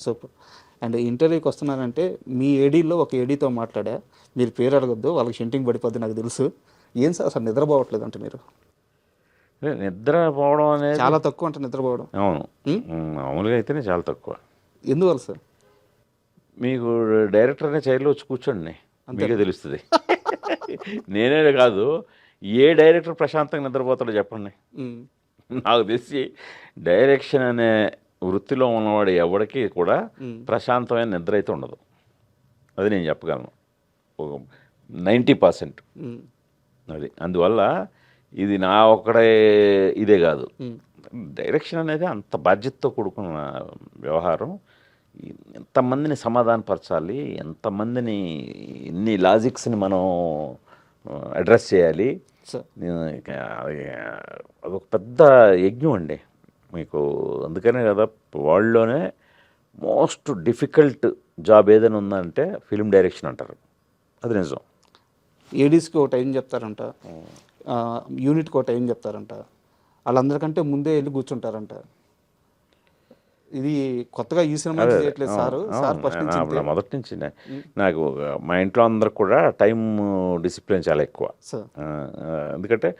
Super. And ఇంటర్వ్యూకి వస్తున్నానంటే మీ ఏడీలో ఒక ఏడీతో మాట్లాడా, మీరు పేరు అడగొద్దు, వాళ్ళకి షెంటింగ్ పడిపోద్ది నాకు తెలుసు. ఏం సార్ అసలు నిద్రపోవట్లేదు అంటే మీరు? నిద్రపోవడం అనేది చాలా తక్కువ అంటే నిద్రపోవడం. అవును. మామూలుగా అయితేనే చాలా తక్కువ. ఎందువల్ల సార్? మీకు డైరెక్టర్ అనే చైర్లో వచ్చి కూర్చోండి, మీకే తెలుస్తుంది. నేనే కాదు, ఏ డైరెక్టర్ ప్రశాంతంగా నిద్రపోతాడో చెప్పండి. నాకు తెలిసి డైరెక్షన్ అనే వృత్తిలో ఉన్నవాడు ఎవరికి కూడా ప్రశాంతమైన నిద్ర అయితే ఉండదు. అది నేను చెప్పగలను 90%. అది అందువల్ల ఇది నా ఒక్కడే ఇదే కాదు. డైరెక్షన్ అనేది అంత బాధ్యతతో కూడుకున్న వ్యవహారం. ఎంతమందిని సమాధానపరచాలి, ఎంతమందిని ఎన్ని లాజిక్స్ని మనం అడ్రస్ చేయాలి, అదొక పెద్ద యజ్ఞం అండి మీకు. అందుకనే కదా వరల్డ్లోనే మోస్ట్ డిఫికల్ట్ జాబ్ ఏదైనా ఉందంటే ఫిల్మ్ డైరెక్షన్ అంటారు. అది నిజం. ఏడీస్కి ఒక టైం చెప్తారంట, యూనిట్కి ఒక టైం చెప్తారంట, వాళ్ళందరికంటే ముందే వెళ్ళి కూర్చుంటారంట. ఇది కొత్తగా ఈ సినిమా చేయట్లేదు సార్. ఫస్ట్ నుంచి మొదటి నుంచి నాకు మా ఇంట్లో అందరు కూడా టైం డిసిప్లిన్ చాలా ఎక్కువ. ఎందుకంటే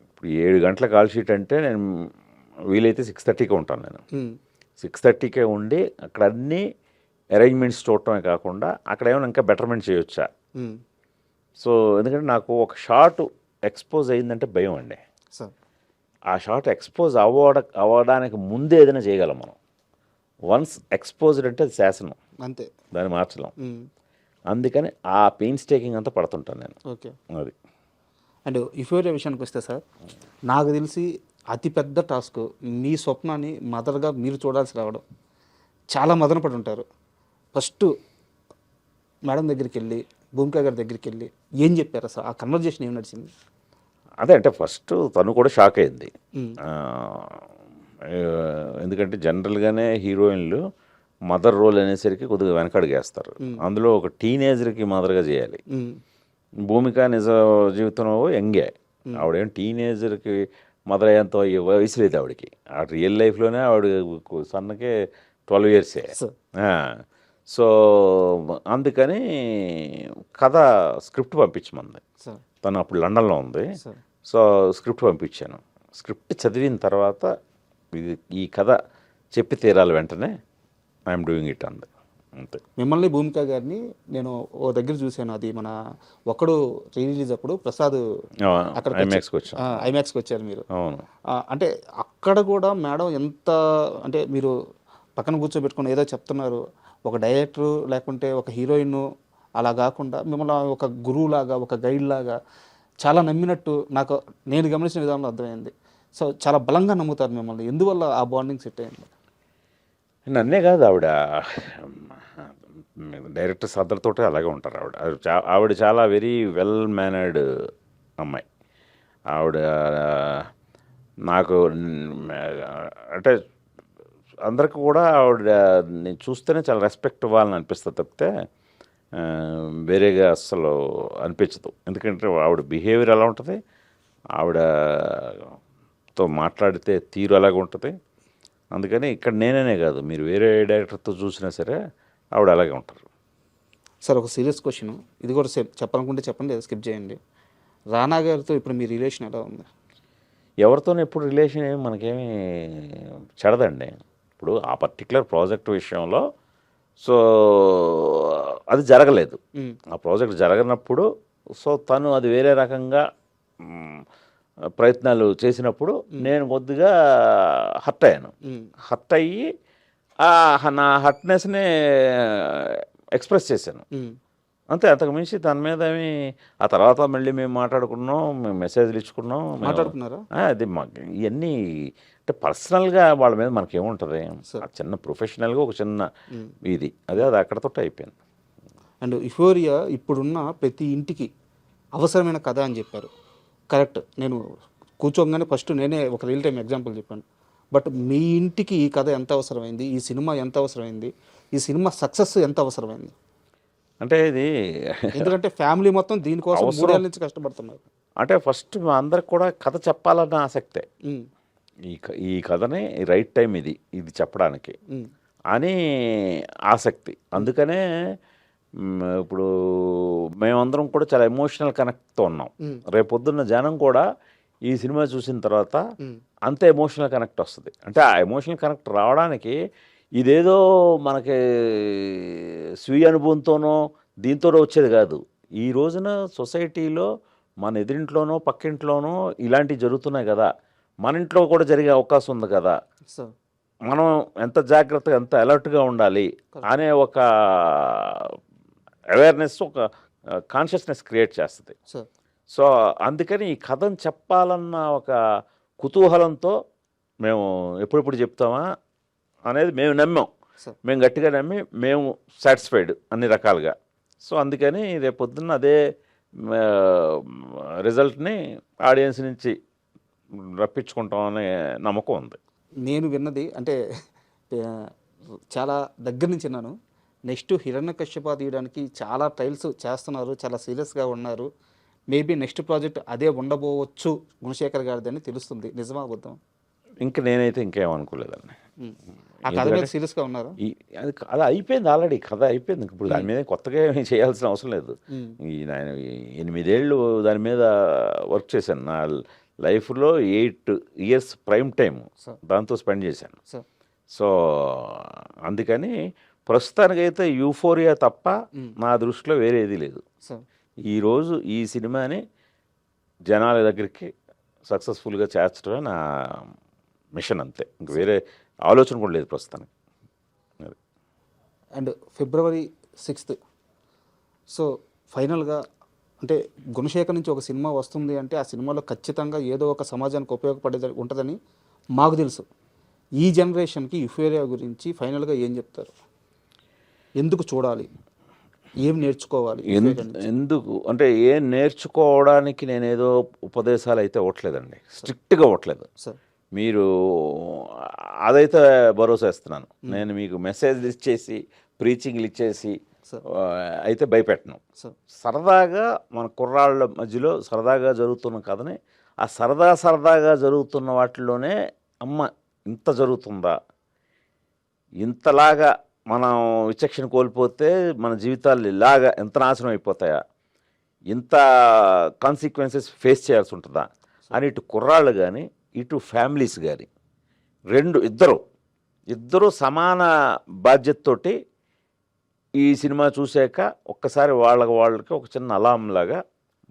ఇప్పుడు 7 గంటల కాల్ షీట్ అంటే నేను వీలైతే 6:30కే ఉంటాను. నేను 6:30కే ఉండి అక్కడ అన్ని అరేంజ్మెంట్స్ చూడటమే కాకుండా అక్కడ ఏమైనా ఇంకా బెటర్మెంట్ చేయొచ్చా. సో ఎందుకంటే నాకు ఒక షాట్ ఎక్స్పోజ్ అయిందంటే భయం అండి. ఆ షాట్ ఎక్స్పోజ్ అవ్వడానికి ముందే ఏదైనా చేయగలం మనం. వన్స్ ఎక్స్పోజ్డ్ అంటే అది శాసనం, అంతే, దాన్ని మార్చలేం. అందుకని ఆ పెయిన్స్ టేకింగ్ అంతా పడుతుంటాను నేను. ఓకే, అది. అండ్ ఇఫోరియా విషయానికి వస్తే సార్, నాకు తెలిసి అతిపెద్ద టాస్క్ మీ స్వప్నాన్ని మదర్గా మీరు చూడాల్సి రావడం. చాలా మదన పడి ఉంటారు. ఫస్ట్ మేడం దగ్గరికి వెళ్ళి, భూమిక గారి దగ్గరికి వెళ్ళి ఏం చెప్పారు సార్? ఆ కన్వర్జేషన్ ఏం నడిచింది? అదే అంటే ఫస్ట్ తను కూడా షాక్ అయింది. ఎందుకంటే జనరల్గానే హీరోయిన్లు మదర్ రోల్ అనేసరికి కొద్దిగా వెనకడుగేస్తారు. అందులో ఒక టీనేజర్కి మదర్గా చేయాలి. భూమిక నిజ జీవితంలో యంగే, ఆవిడేం టీనేజర్కి మదర్ అయ్యేంత వయసు లేదు ఆవిడకి. ఆ రియల్ లైఫ్లోనే ఆవిడ సన్నకే 12 ఇయర్సే. సో అందుకని కథ స్క్రిప్ట్ పంపించమంది. తను అప్పుడు లండన్లో ఉంది. సో స్క్రిప్ట్ పంపించాను. స్క్రిప్ట్ చదివిన తర్వాత ఈ కథ చెప్పి తీరాలి వెంటనే, ఐఎమ్ డూయింగ్ ఇట్ అంది. అంతే. మిమ్మల్ని భూమిక గారిని నేను ఓ దగ్గర చూశాను. అది మన ఒక్కడు రిలీజ్ అప్పుడు ప్రసాద్ అక్కడ ఐమాక్స్కి వచ్చారు మీరు. అవును. అంటే అక్కడ కూడా మేడం ఎంత అంటే మీరు పక్కన కూర్చోబెట్టుకుని ఏదో చెప్తున్నారు, ఒక డైరెక్టరు లేకుంటే ఒక హీరోయిన్ అలా కాకుండా మిమ్మల్ని ఒక గురువు లాగా, ఒక గైడ్ లాగా చాలా నమ్మినట్టు నాకు నేను గమనించిన విధానంలో అర్థమైంది. సో చాలా బలంగా నమ్ముతారు మిమ్మల్ని. ఎందువల్ల ఆ బాండింగ్ సెట్ అయింది? నన్నే కాదు, ఆవిడ డైరెక్టర్స్ అందరితో అలాగే ఉంటారు. ఆవిడ చాలా వెరీ వెల్ మేనర్డ్ అమ్మాయి. ఆవిడ నాకు అంటే అందరికి కూడా ఆవిడ నేను చూస్తేనే చాలా రెస్పెక్ట్ ఇవ్వాలని అనిపిస్తుంది తప్పితే వేరేగా అస్సలు అనిపించదు. ఎందుకంటే ఆవిడ బిహేవియర్ ఎలా ఉంటుంది, ఆవిడతో మాట్లాడితే తీరు అలాగే ఉంటుంది. అందుకని ఇక్కడ నేనే కాదు, మీరు వేరే డైరెక్టర్తో చూసినా సరే ఆవిడ అలాగే ఉంటారు. సార్ ఒక సీరియస్ క్వశ్చన్, ఇది కూడా చెప్పాలనుకుంటే చెప్పండి, లేదా స్కిప్ చేయండి. రానా గారితో ఇప్పుడు మీ రిలేషన్ ఎలా ఉంది? ఎవరితోనే ఎప్పుడు రిలేషన్ ఏమి మనకేమీ చెడదండి. ఇప్పుడు ఆ పర్టికులర్ ప్రాజెక్ట్ విషయంలో సో అది జరగలేదు. ఆ ప్రాజెక్ట్ జరగనప్పుడు సో తను అది వేరే రకంగా ప్రయత్నాలు చేసినప్పుడు నేను కొద్దిగా హర్ట్ అయ్యాను. హర్ట్ అయ్యి నా హర్ట్నెస్ని ఎక్స్ప్రెస్ చేశాను అంతే. అంతకు మించి దాని మీద ఏమి ఆ తర్వాత మళ్ళీ మేము మాట్లాడుకున్నాం, మేము మెసేజ్లు ఇచ్చుకున్నాం. మాట్లాడుకున్నారా? అది మాకు ఇవన్నీ అంటే పర్సనల్గా వాళ్ళ మీద మనకేముంటుంది, చిన్న ప్రొఫెషనల్గా ఒక చిన్న ఇది అది అక్కడతో అయిపోయింది. అండ్ ఇఫోరియా ఇప్పుడున్న ప్రతి ఇంటికి అవసరమైన కథ అని చెప్పారు. కరెక్ట్. నేను కూర్చోగానే ఫస్ట్ నేనే ఒక రియల్ టైం ఎగ్జాంపుల్ చెప్పాను. బట్ మీ ఇంటికి ఈ కథ ఎంత అవసరమైంది, ఈ సినిమా ఎంత అవసరమైంది, ఈ సినిమా సక్సెస్ ఎంత అవసరమైంది? అంటే ఇది ఎందుకంటే ఫ్యామిలీ మొత్తం దీనికోసం 3 ఏళ్ళ నుంచి కష్టపడుతున్నారు. అంటే ఫస్ట్ అందరికి కూడా కథ చెప్పాలన్న ఆసక్తే. ఈ కథని రైట్ టైం ఇది చెప్పడానికి. అని ఆసక్తి. అందుకనే ఇప్పుడు మేమందరం కూడా చాలా ఎమోషనల్ కనెక్ట్తో ఉన్నాం. రేపొద్దున్న జనం కూడా ఈ సినిమా చూసిన తర్వాత అంత ఎమోషనల్ కనెక్ట్ వస్తుంది. అంటే ఆ ఎమోషనల్ కనెక్ట్ రావడానికి ఇదేదో మనకి స్వీయ అనుభవంతోనో దీంతోనో వచ్చేది కాదు. ఈ రోజున సొసైటీలో మన ఎదురింట్లోనో పక్కింట్లోనో ఇలాంటివి జరుగుతున్నాయి కదా, మన ఇంట్లో కూడా జరిగే అవకాశం ఉంది కదా, మనం ఎంత జాగ్రత్తగా ఎంత అలర్ట్గా ఉండాలి అనే ఒక అవేర్నెస్, ఒక కాన్షియస్నెస్ క్రియేట్ చేస్తుంది. సో అందుకని ఈ కథను చెప్పాలన్న ఒక కుతూహలంతో మేము ఎప్పుడెప్పుడు చెప్తామా అనేది మేము నమ్మాం. మేము గట్టిగా నమ్మి మేము సాటిస్ఫైడ్ అన్ని రకాలుగా. సో అందుకని రేపొద్దున్న అదే రిజల్ట్ని ఆడియన్స్ నుంచి రప్పించుకుంటాం అనే నమ్మకం ఉంది. నేను విన్నది అంటే చాలా దగ్గర నుంచి విన్నాను. నెక్స్ట్ హిరణ్యకశ్యప తీయడానికి చాలా ట్రయల్స్ చేస్తున్నారు, చాలా సీరియస్గా ఉన్నారు. మేబీ నెక్స్ట్ ప్రాజెక్ట్ అదే ఉండబోవచ్చు గుణశేఖర్ గారిది అని తెలుస్తుంది. నిజమా అబద్ధం? ఇంకా నేనైతే ఇంకేమనుకోలేదండి. ఆ కథ మీద సీరియస్గా ఉన్నారు. అది అయిపోయింది, ఆల్రెడీ కథ అయిపోయింది. ఇప్పుడు దాని మీద కొత్తగా ఏమీ చేయాల్సిన అవసరం లేదు. నేను 8 ఏళ్ళు దాని మీద వర్క్ చేశాను. నా లైఫ్లో 8 years ప్రైమ్ టైం దాంతో స్పెండ్ చేశాను. సో అందుకని ప్రస్తుతానికైతే యూఫోరియా తప్ప నా దృష్టిలో వేరేది లేదు. ఈరోజు ఈ సినిమాని జనాల దగ్గరికి సక్సెస్ఫుల్గా చేర్చడమే నా మిషన్, అంతే. ఇంక వేరే ఆలోచన కూడా లేదు ప్రస్తుతానికి. అండ్ February 6th సో ఫైనల్గా అంటే గుణశేఖర్ నుంచి ఒక సినిమా వస్తుంది అంటే ఆ సినిమాలో ఖచ్చితంగా ఏదో ఒక సమాజానికి ఉపయోగపడేది ఉంటుందని మాకు తెలుసు. ఈ జనరేషన్కి యూఫోరియా గురించి ఫైనల్గా ఏం చెప్తారు? ఎందుకు చూడాలి, ఏం నేర్చుకోవాలి? ఎందుకు అంటే ఏం నేర్చుకోవడానికి నేనేదో ఉపదేశాలు అయితే ఇవ్వట్లేదండి, స్ట్రిక్ట్గా ఇవ్వట్లేదు. మీరు అదైతే భరోసా ఇస్తున్నాను. నేను మీకు మెసేజ్లు ఇచ్చేసి ప్రీచింగ్లు ఇచ్చేసి అయితే భయపెట్టను. సరదాగా మన కుర్రాళ్ళ మధ్యలో సరదాగా జరుగుతున్న కథని, ఆ సరదాగా జరుగుతున్న వాటిలోనే అమ్మ ఇంత జరుగుతుందా, ఇంతలాగా మనం విచక్షణ కోల్పోతే మన జీవితాలు ఇలాగా ఎంత నాశనం అయిపోతాయా, ఇంత కాన్సిక్వెన్సెస్ ఫేస్ చేయాల్సి ఉంటుందా అని ఇటు కుర్రాళ్ళు కానీ ఇటు ఫ్యామిలీస్ కానీ ఇద్దరు సమాన బాధ్యతతోటి ఈ సినిమా చూసాక ఒక్కసారి వాళ్ళకి ఒక చిన్న అలారం లాగా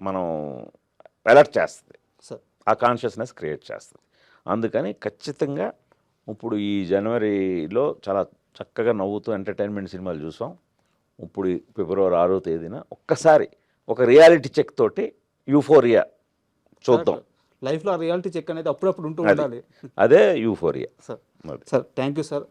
మనం అలర్ట్ చేస్తుంది, ఆ కాన్షియస్నెస్ క్రియేట్ చేస్తుంది. అందుకని ఖచ్చితంగా ఇప్పుడు ఈ జనవరిలో చాలా చక్కగా నవ్వుతూ ఎంటర్టైన్మెంట్ సినిమాలు చూసాం. ఇప్పుడు February 6వ తేదీన ఒక్కసారి ఒక రియాలిటీ చెక్ తోటి యూఫోరియా చూద్దాం. లైఫ్లో రియాలిటీ చెక్ అనేది అప్పుడప్పుడు ఉంటూ ఉండాలి. అదే euphoria. Sir thank you sir.